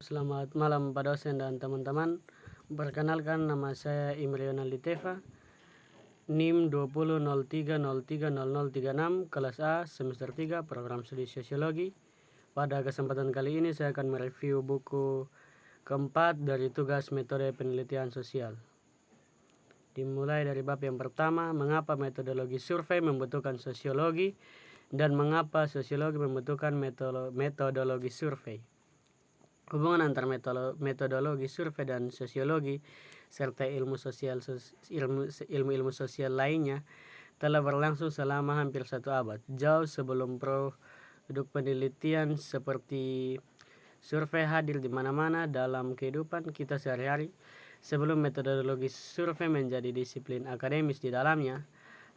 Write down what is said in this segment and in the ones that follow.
Selamat malam Pak dosen dan teman-teman. Perkenalkan, nama saya Imrion Alditeva, NIM 2003030036, kelas A, semester 3, program studi sosiologi. Pada kesempatan kali ini saya akan mereview buku keempat dari tugas metode penelitian sosial. Dimulai dari bab yang pertama, mengapa metodologi survei membutuhkan sosiologi dan mengapa sosiologi membutuhkan metodologi survei. Hubungan antara metodologi survei dan sosiologi serta ilmu sosial lainnya telah berlangsung selama hampir 1 abad, jauh sebelum produk penelitian seperti survei hadir di mana-mana dalam kehidupan kita sehari-hari. Sebelum metodologi survei menjadi disiplin akademis di dalamnya,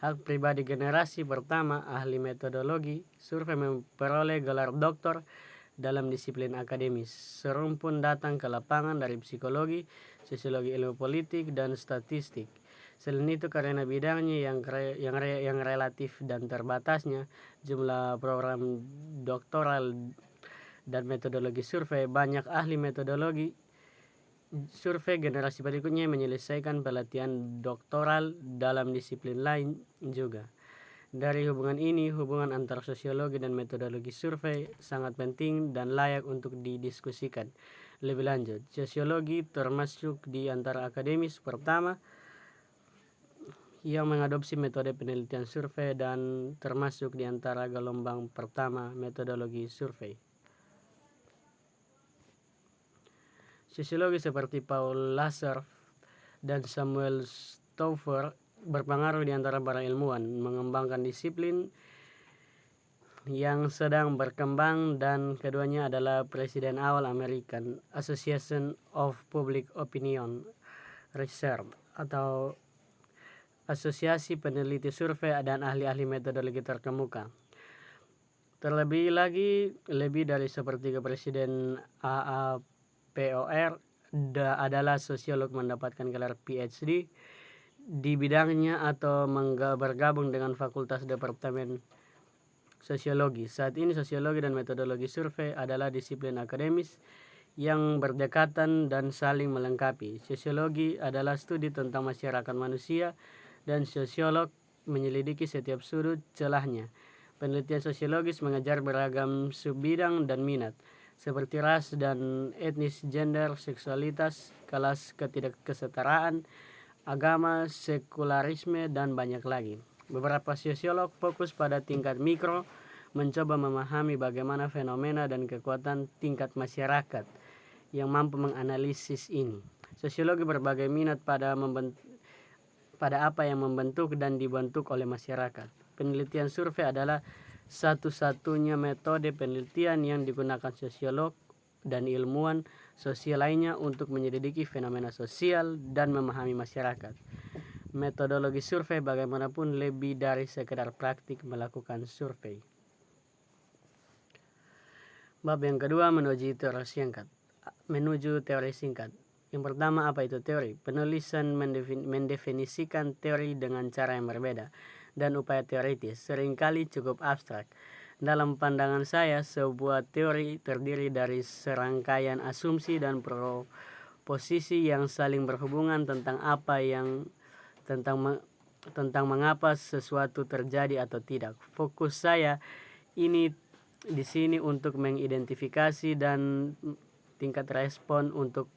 hak pribadi generasi pertama ahli metodologi survei memperoleh gelar doktor dalam disiplin akademis. Serumpun datang ke lapangan dari psikologi, sosiologi ilmu politik, dan statistik. Selain itu, karena bidangnya yang relatif dan terbatasnya jumlah program doktoral dan metodologi survei, banyak ahli metodologi survei generasi berikutnya menyelesaikan pelatihan doktoral dalam disiplin lain juga. Dari hubungan ini, hubungan antara sosiologi dan metodologi survei sangat penting dan layak untuk didiskusikan lebih lanjut. Sosiologi termasuk di antara akademis pertama yang mengadopsi metode penelitian survei dan termasuk di antara gelombang pertama metodologi survei. Sosiologi seperti Paul Lasser dan Samuel Stauffer berpengaruh di antara para ilmuwan, mengembangkan disiplin yang sedang berkembang, dan keduanya adalah presiden awal American Association of Public Opinion Research atau asosiasi peneliti survei dan ahli-ahli metodologi terkemuka. Terlebih lagi, lebih dari sepertiga presiden AAPOR adalah sosiolog mendapatkan gelar PhD di bidangnya atau bergabung dengan fakultas departemen sosiologi. Saat ini sosiologi dan metodologi survei adalah disiplin akademis yang berdekatan dan saling melengkapi. Sosiologi adalah studi tentang masyarakat manusia dan sosiolog menyelidiki setiap sudut celahnya. Penelitian sosiologis mengejar beragam subbidang dan minat seperti ras dan etnis, gender, seksualitas, kelas, ketidakkesetaraan, agama, sekularisme, dan banyak lagi. Beberapa sosiolog fokus pada tingkat mikro, mencoba memahami bagaimana fenomena dan kekuatan tingkat masyarakat yang mampu menganalisis ini. Sosiologi berbagai minat pada apa yang membentuk dan dibentuk oleh masyarakat. Penelitian survei adalah satu-satunya metode penelitian yang digunakan sosiolog dan ilmuwan sosial lainnya untuk menyelidiki fenomena sosial dan memahami masyarakat. Metodologi survei bagaimanapun lebih dari sekedar praktik melakukan survei. Bab yang kedua, menuju teori singkat. Yang pertama, apa itu teori? Penulisan mendefinisikan teori dengan cara yang berbeda dan upaya teoritis seringkali cukup abstrak. Dalam pandangan saya, sebuah teori terdiri dari serangkaian asumsi dan proposisi yang saling berhubungan tentang mengapa sesuatu terjadi atau tidak. Fokus saya ini di sini untuk mengidentifikasi dan tingkat respon untuk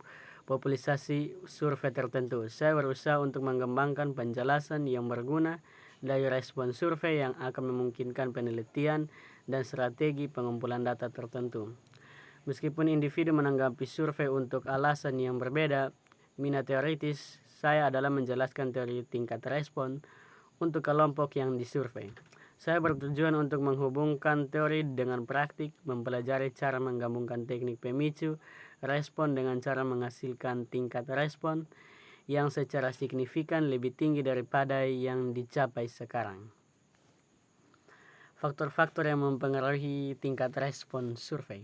populasi survei tertentu. Saya berusaha untuk mengembangkan penjelasan yang berguna dari respon survei yang akan memungkinkan penelitian dan strategi pengumpulan data tertentu. Meskipun individu menanggapi survei untuk alasan yang berbeda, minat teoritis saya adalah menjelaskan teori tingkat respon untuk kelompok yang disurvei. Saya bertujuan untuk menghubungkan teori dengan praktik, mempelajari cara menggabungkan teknik pemicu respon dengan cara menghasilkan tingkat respon yang secara signifikan lebih tinggi daripada yang dicapai sekarang. Faktor-faktor yang mempengaruhi tingkat respon survei.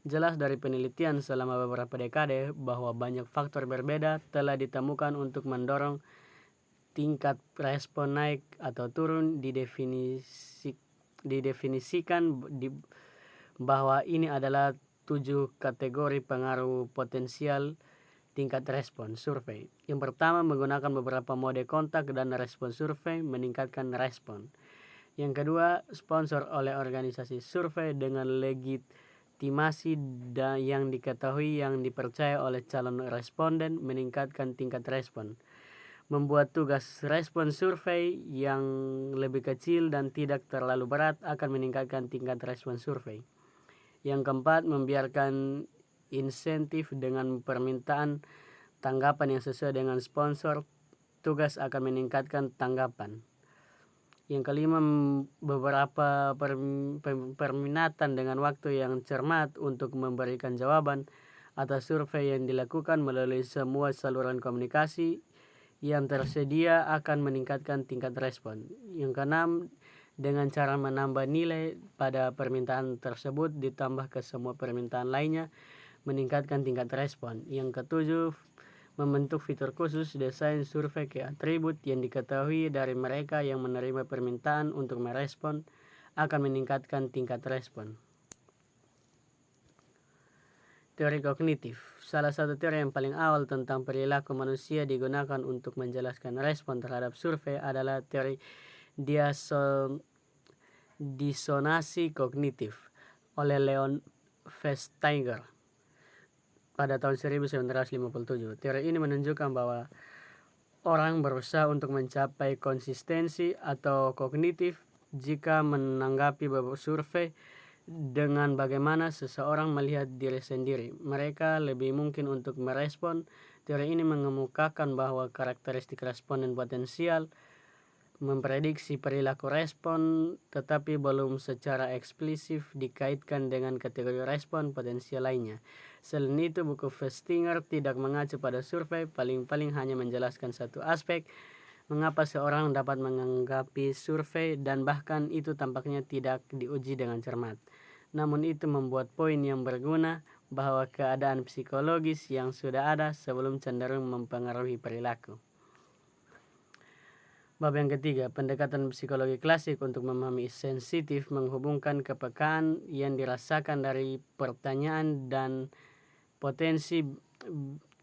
Jelas dari penelitian selama beberapa dekade bahwa banyak faktor berbeda telah ditemukan untuk mendorong tingkat respon naik atau turun. Didefinisikan bahwa ini adalah 7 kategori pengaruh potensial tingkat respon survei. Yang pertama, menggunakan beberapa mode kontak dan respon survei meningkatkan respon. Yang kedua, sponsor oleh organisasi survei dengan legitimasi yang diketahui yang dipercaya oleh calon responden meningkatkan tingkat respon. Membuat tugas respon survei yang lebih kecil dan tidak terlalu berat akan meningkatkan tingkat respon survei. Yang keempat, membiarkan insentif dengan permintaan tanggapan yang sesuai dengan sponsor tugas akan meningkatkan tanggapan. Yang kelima, beberapa permintaan dengan waktu yang cermat untuk memberikan jawaban atas survei yang dilakukan melalui semua saluran komunikasi yang tersedia akan meningkatkan tingkat respon. Yang keenam, dengan cara menambah nilai pada permintaan tersebut ditambah ke semua permintaan lainnya meningkatkan tingkat respon. Yang ketujuh, membentuk fitur khusus desain survei ke atribut yang diketahui dari mereka yang menerima permintaan untuk merespon akan meningkatkan tingkat respon. Teori kognitif. Salah satu teori yang paling awal tentang perilaku manusia digunakan untuk menjelaskan respon terhadap survei adalah teori disonansi kognitif oleh Leon Festinger pada tahun 1957. Teori ini menunjukkan bahwa orang berusaha untuk mencapai konsistensi atau kognitif jika menanggapi survei dengan bagaimana seseorang melihat diri sendiri. Mereka lebih mungkin untuk merespon. Teori ini mengemukakan bahwa karakteristik responden potensial memprediksi perilaku respon, tetapi belum secara eksplisit dikaitkan dengan kategori respon potensial lainnya. Selain itu, buku Festinger tidak mengacu pada survei, paling-paling hanya menjelaskan satu aspek, mengapa seorang dapat menanggapi survei, dan bahkan itu tampaknya tidak diuji dengan cermat. Namun itu membuat poin yang berguna bahwa keadaan psikologis yang sudah ada sebelum cenderung mempengaruhi perilaku. Bab yang ketiga, pendekatan psikologi klasik untuk memahami sensitif menghubungkan kepekaan yang dirasakan dari pertanyaan dan potensi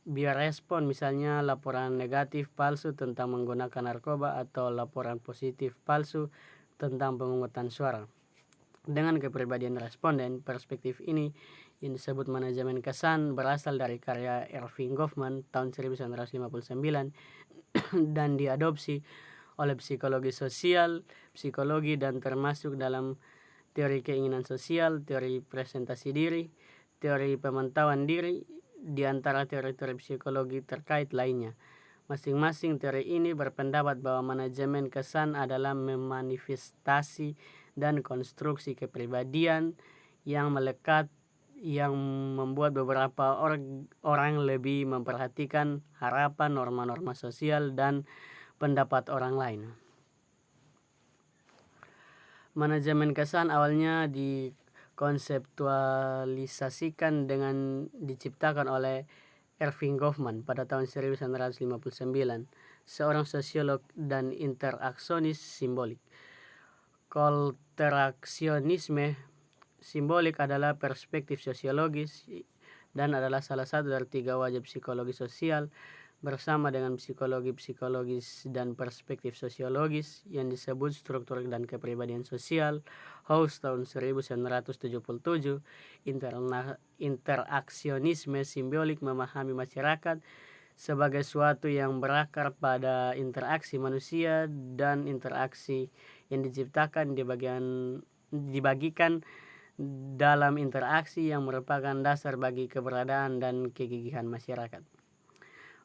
biar respon, misalnya laporan negatif palsu tentang menggunakan narkoba atau laporan positif palsu tentang pemungutan suara. Dengan kepribadian responden, perspektif ini yang disebut manajemen kesan berasal dari karya Erving Goffman tahun 1959 dan diadopsi oleh psikologi sosial, psikologi, dan termasuk dalam teori keinginan sosial, teori presentasi diri, teori pemantauan diri, di antara teori-teori psikologi terkait lainnya. Masing-masing teori ini berpendapat bahwa manajemen kesan adalah memanifestasi dan konstruksi kepribadian yang melekat yang membuat beberapa orang lebih memperhatikan harapan, norma-norma sosial, dan pendapat orang lain. Manajemen kesan awalnya dikonseptualisasikan dengan diciptakan oleh Erving Goffman pada tahun 1959, seorang sosiolog dan interaksionis simbolik. Interaksionisme simbolik adalah perspektif sosiologis dan adalah salah satu dari 3 wajib psikologi sosial bersama dengan psikologi psikologis dan perspektif sosiologis yang disebut struktur dan kepribadian sosial. House tahun 1977. Interaksionisme simbolik memahami masyarakat sebagai suatu yang berakar pada interaksi manusia dan interaksi yang diciptakan dibagikan dalam interaksi yang merupakan dasar bagi keberadaan dan kegigihan masyarakat.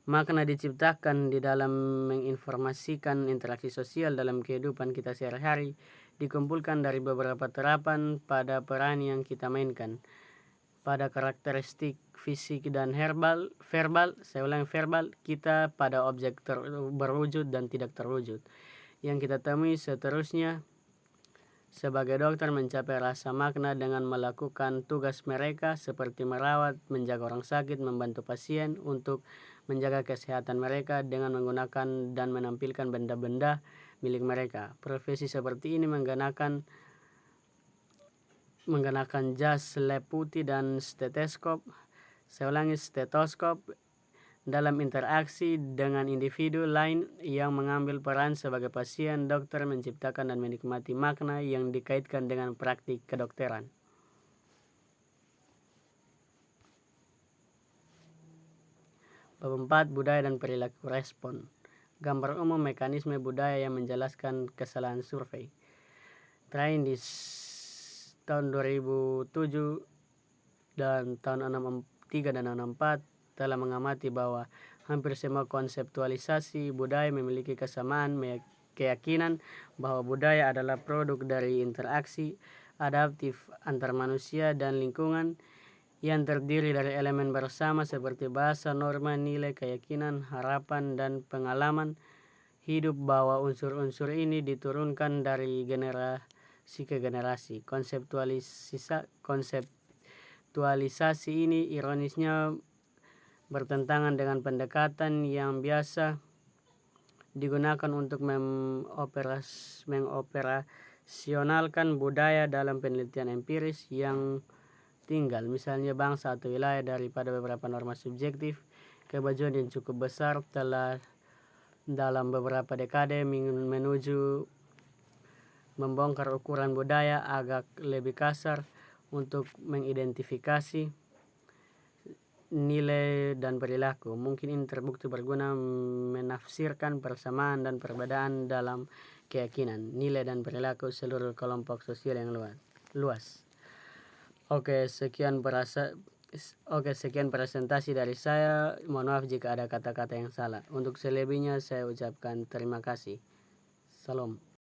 Makna diciptakan di dalam menginformasikan interaksi sosial dalam kehidupan kita sehari-hari dikumpulkan dari beberapa terapan pada peran yang kita mainkan, pada karakteristik fisik dan verbal, kita pada objek berwujud dan tidak terwujud yang kita temui. Seterusnya, sebagai dokter mencapai rasa makna dengan melakukan tugas mereka seperti merawat, menjaga orang sakit, membantu pasien untuk menjaga kesehatan mereka dengan menggunakan dan menampilkan benda-benda milik mereka. Profesi seperti ini menggunakan menggunakan jas lab putih dan stetoskop. Saya ulangi, stetoskop dalam interaksi dengan individu lain yang mengambil peran sebagai pasien, dokter menciptakan dan menikmati makna yang dikaitkan dengan praktik kedokteran. Bab 4, budaya dan perilaku respon. Gambar umum mekanisme budaya yang menjelaskan kesalahan survei. Terakhir di tahun 2007 dan tahun 63 dan 64 telah mengamati bahwa hampir semua konseptualisasi budaya memiliki kesamaan keyakinan bahwa budaya adalah produk dari interaksi adaptif antar manusia dan lingkungan yang terdiri dari elemen bersama seperti bahasa, norma, nilai, keyakinan, harapan, dan pengalaman hidup, bahwa unsur-unsur ini diturunkan dari generasi ke generasi. Konseptualisasi ini ironisnya bertentangan dengan pendekatan yang biasa digunakan untuk mengoperasionalkan budaya dalam penelitian empiris yang tinggal, misalnya bangsa atau wilayah, daripada beberapa norma subjektif. Kemajuan yang cukup besar telah dalam beberapa dekade menuju membongkar ukuran budaya agak lebih kasar untuk mengidentifikasi nilai dan perilaku. Mungkin ini terbukti berguna menafsirkan persamaan dan perbedaan dalam keyakinan, nilai, dan perilaku seluruh kelompok sosial yang luas. Oke, sekian presentasi dari saya. Mohon maaf jika ada kata-kata yang salah. Untuk selebihnya saya ucapkan terima kasih. Salam.